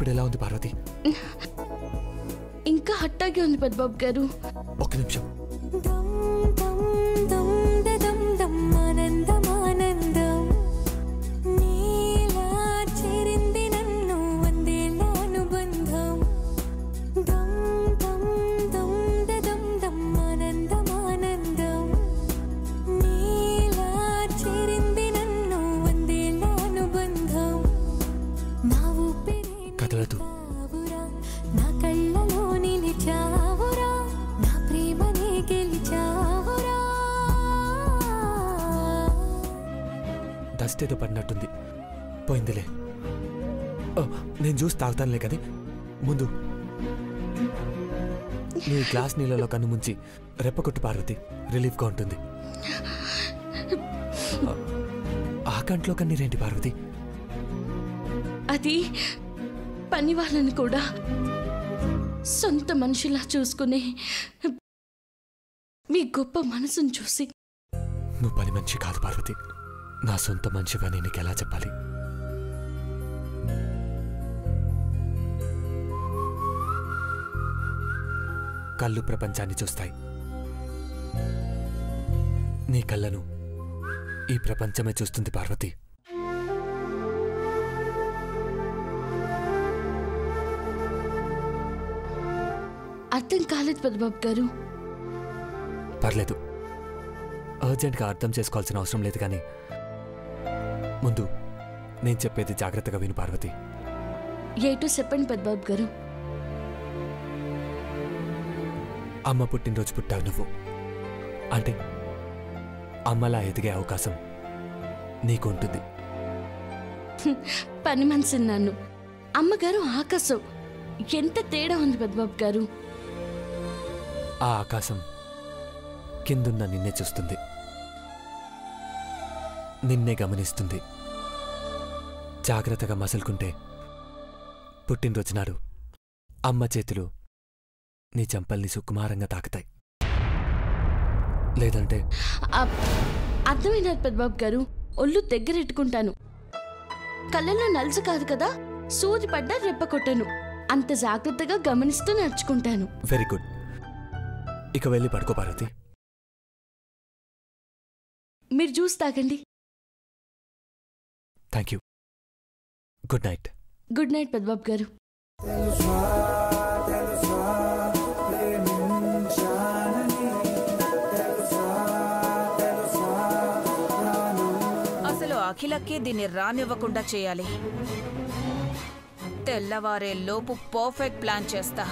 ఇప్పుడు ఎలా ఉంది పార్వతి? ఇంకా హట్టాగే ఉంది పెద్దబాబు గారు. ఒక్క నిమిషం. డస్ట్ ఏదో పడినట్టుంది. పోయిందిలే. నేను జ్యూస్ తాగుతానులే కానీ ముందు నీ గ్లాస్ నీళ్ళలో కన్ను ముంచి రెప్పకొట్టు పార్వతి, రిలీఫ్గా ఉంటుంది. ఆ కంట్లో కన్నీరేంటి పార్వతి? అది పని వాళ్ళని కూడా సొంత మనుషులా చూసుకునే మీ గొప్ప మనసును చూసి. నువ్వు పని మనిషి కాదు పార్వతి, నా సొంత మనిషిగా నేను నీకు ఎలా చెప్పాలి? కళ్ళు ప్రపంచాన్ని చూస్తాయి. నీ కళ్ళను ఈ ప్రపంచమే చూస్తుంది పార్వతి. అర్థం కాలేదు పెద్దబాబు గారు. పర్లేదు, అర్జెంట్గా అర్థం చేసుకోవాల్సిన అవసరం లేదు. కానీ ముందు నేను చెప్పేది జాగ్రత్తగా విను పార్వతి. ఏటో చెప్పండి పెద్దబాబు గారు. అమ్మ పుట్టినరోజు పుట్టావు నువ్వు. అంటే అమ్మలా ఎదిగే అవకాశం నీకు ఉంటుంది. పని మనిషి నన్ను, అమ్మగారు ఆకాశం. ఎంత తేడా ఉంది పెద్దబాబు గారు. ఆ ఆకాశం కిందున్న నిన్నే చూస్తుంది, నిన్నే గమనిస్తుంది. జాగ్రత్తగా మసులుకుంటే పుట్టినరోజు నాడు అమ్మ చేతులు నీ చెంపల్ని సుకుమారంగా తాకుతాయి. లేదంటే అర్థమైనారు పెద్దబాబు గారు. ఒళ్ళు దగ్గరెట్టుకుంటాను. కళ్ళల్లో నలుసు కాదు కదా, సూది పడ్డా రెప్ప కొట్టాను. అంత జాగ్రత్తగా గమనిస్తూ నడుచుకుంటాను. Very good. ఇక వెళ్ళి పడుకో పార్వతి. మీరు జ్యూస్ తాగండి. Thank you. Good night. Good night పెద్దబాబు గారు. అసలు అఖిలకి దీన్ని రానివ్వకుండా చేయాలి. తెల్లవారే లోపు పర్ఫెక్ట్ ప్లాన్ చేస్తా.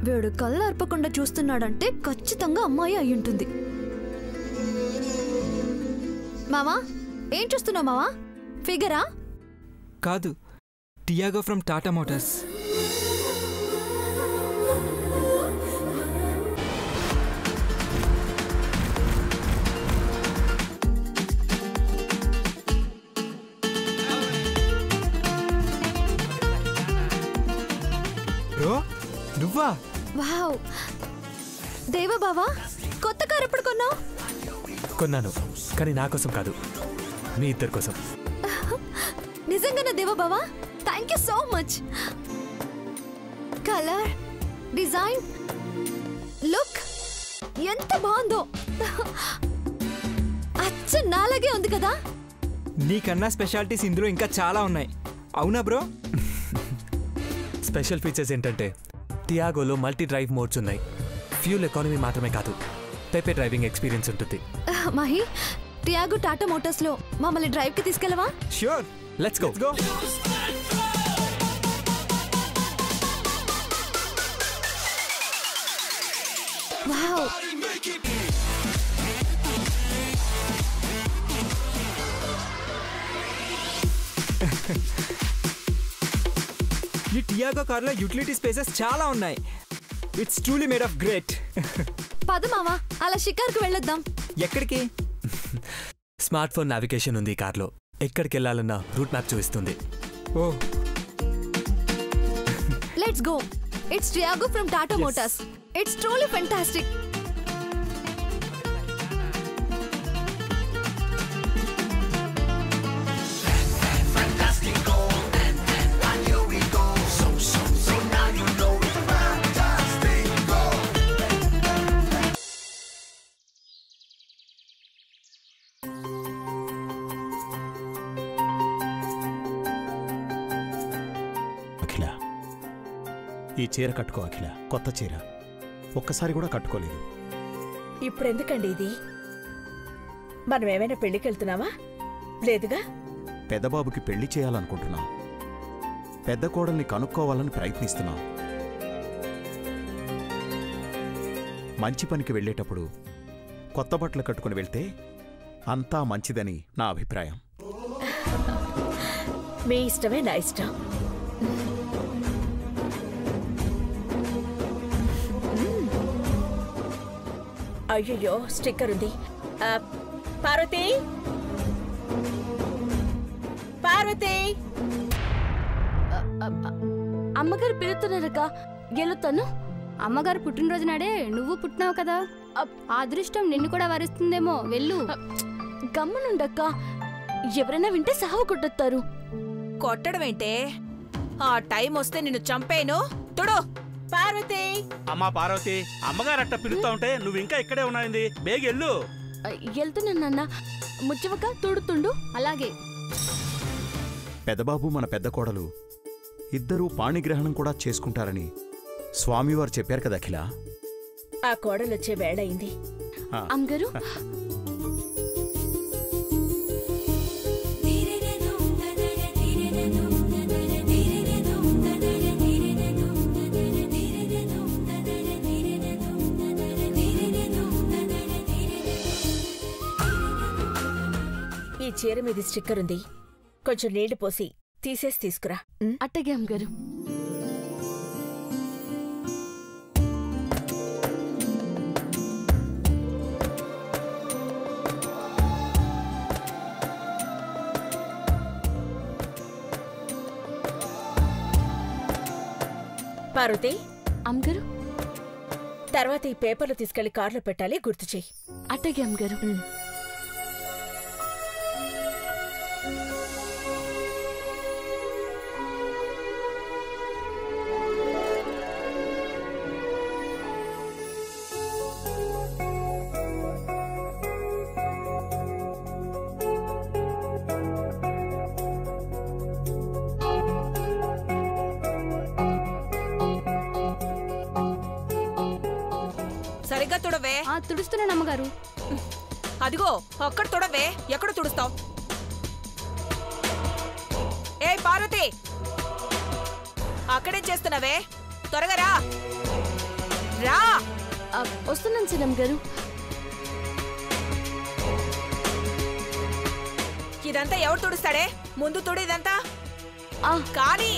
వీడు కళ్ళు అర్పకుండా చూస్తున్నాడంటే ఖచ్చితంగా అమ్మాయి అయ్యుంటుంది. మావా, ఏం చూస్తున్నావు మావా? ఫిగరా? కాదు, Tiago from Tata Motors. Bro, నువ్వా? వావ్, దేవా బావా, కొత్త కారు ఎప్పుడు కొన్నావు? కొన్నాను, కానీ నా కోసం కాదు, మీ ఇద్దరి కోసం. నిజంగానే దేవా బావా? Thank you so much. Colour, design, look ఎంత బాగుందో. అచ్చ నాలాగే ఉంది కదా? నీకన్నా స్పెషాలిటీస్ ఇందులో ఇంకా చాలా ఉన్నాయి. అవునా బ్రో? స్పెషల్ ఫీచర్స్ ఏంటంటే టియాగోలో మల్టీ డ్రైవ్ మోడ్స్ ఉన్నాయి. ఫ్యూల్ ఎకానమీ మాత్రమే కాదు, పెప్పే డ్రైవింగ్ ఎక్స్పీరియన్స్ ఉంటుంది. మహి, టియాగో టాటా మోటార్స్ లో మమ్మల్ని డ్రైవ్ కి తీసుకెళ్ళవా? Sure, let's go. వావ్, ఈ టియాగో కార్లో యూటిలిటీ స్పేసెస్ చాలా ఉన్నాయి. It's truly made of great. పద మావా, అలా షికార్కు వెళ్ళొద్దాం. ఎక్కడికి? స్మార్ట్ ఫోన్ నావిగేషన్ ఉంది ఈ కార్లో. ఎక్కడికి వెళ్ళాలన్నా రూట్ మ్యాప్ చూపిస్తుంది. Oh let's go. It's Tiago from Tata Motors. It's truly fantastic. ఈ చీర కట్టుకో అఖిల, కొత్త చీర. ఒక్కసారి కూడా కట్టుకోలేదు. ఇప్పుడెందుకండి ఇది? మనం ఏమైనా పెళ్లికి వెళ్తున్నావా? లేదుగా. పెద్దబాబుకి పెళ్లి చేయాలనుకుంటున్నాం. పెద్ద కోడల్ని కనుక్కోవాలని ప్రయత్నిస్తున్నాం. మంచి పనికి వెళ్ళేటప్పుడు కొత్త బట్టలు కట్టుకుని వెళ్తే అంతా మంచిదని నా అభిప్రాయం. మీ ఇష్టమే నా ఇష్టం. అయ్యో, స్టిక్కర్ ఉంది. పార్వతి, పార్వతి, అమ్మగారు పిలుస్తున్నారక్క, గెలుతాను. అమ్మగారు పుట్టినరోజు నాడే నువ్వు పుట్టినావు కదా, ఆ అదృష్టం నిన్ను కూడా వరిస్తుందేమో. వెళ్ళు. గమ్మునుండక్క, ఎవరైనా వింటే సావు కొట్టొత్తారు. కొట్టడం ఏంటే? ఆ టైం వస్తే నిన్ను చంపేను. తుడు. పార్వతి, అమ్మా పార్వతి, అమ్మగారట్ట పిలుస్తా ఉంటే నువ్వు ఇంకా ఇక్కడే ఉన్నాయింది. బేగెళ్ళు. వెళ్తున్నాను నాన్న. ముచ్చవక తోడుతుండు. అలాగే. పెద్దబాబు మన పెద్ద కోడలు ఇద్దరూ పాణిగ్రహణం కూడా చేసుకుంటారని స్వామివారు చెప్పారు కదా అఖిల. ఆ కోడలొచ్చే వేళయింది. అమ్మగారు, ఈ చీర మీద స్టిక్కర్ ఉంది. కొంచెం నీళ్లు పోసి తీసేసి తీసుకురా. అట్టగే అమ్మగారు. పార్వతి, అమ్మగారు, తర్వాత ఈ పేపర్లు తీసుకెళ్లి కార్లో పెట్టాలి, గుర్తు చెయ్యి. అట్టగే అమ్మగారు. సరిగ్గా తుడవే. తుడుస్తున్నాను అమ్మగారు. అదిగో అక్కడ తుడవే. ఎక్కడ తుడుస్తావు? ఏ పార్వతి, అక్కడేం చేస్తున్నావే? త్వరగా రా. రా. వస్తున్నాను సీనమ్మ గారు. ఇదంతా ఎవరు తుడుస్తాడే? ముందు తుడు ఇదంతా. కానీ